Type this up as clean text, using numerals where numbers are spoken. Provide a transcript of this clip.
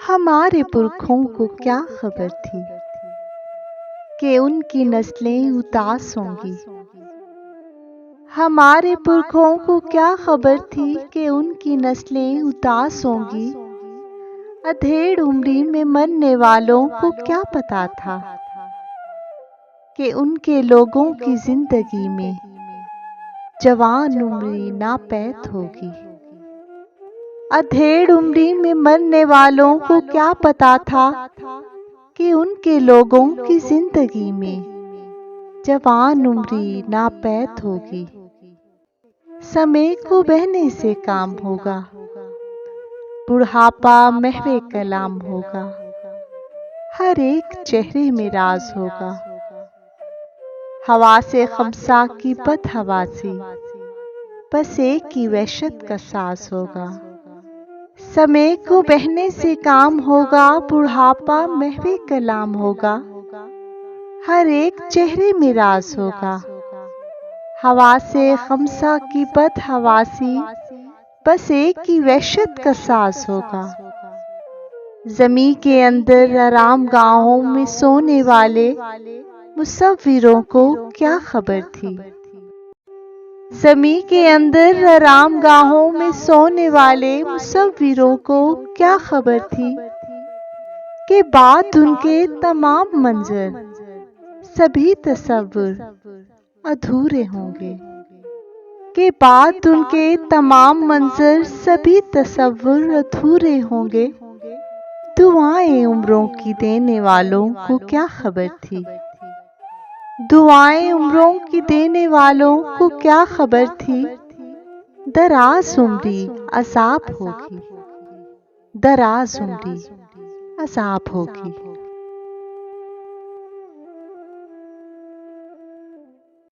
हमारे पुरखों को क्या खबर थी कि उनकी नस्लें उदास होंगी। हमारे पुरखों को क्या खबर थी कि उनकी नस्लें उदास होंगी। अधेड़ उम्री में मरने वालों को क्या पता था कि उनके लोगों की जिंदगी में जवान उम्री नापैद होगी। अधेड़ उम्री में मरने वालों को क्या पता था कि उनके लोगों की जिंदगी में जवान उम्री नापैद होगी। समय को बहने से काम होगा, बुढ़ापा महवे कलाम होगा। हर एक चेहरे में राज होगा, हवा से खमसा की बदहवासी बस एक की वहशत का साज होगा। समय को बहने से काम होगा, बुढ़ापा महवे कलाम होगा। हर एक चेहरे में राज होगा, हवा से खमसा की बदहवासी बस एक की वहशत का साज होगा। ज़मीं के अंदर आराम गाहों में सोने वाले मुसव्विरों को क्या खबर थी। ज़मीं के अंदर आराम गाहों में सोने वाले मुसव्विरों को क्या खबर थी कि बाद उनके तमाम मंजर सभी तसव्वुर अधूरे होंगे। कि बाद उनके तमाम मंजर सभी तसव्वुर अधूरे होंगे। दुआएं उम्रों की देने वालों को क्या खबर थी। दुआएं उम्रों की देने वालों को क्या खबर थी। दराज उम्री अज़ाब होगी, दराज उम्री अज़ाब होगी।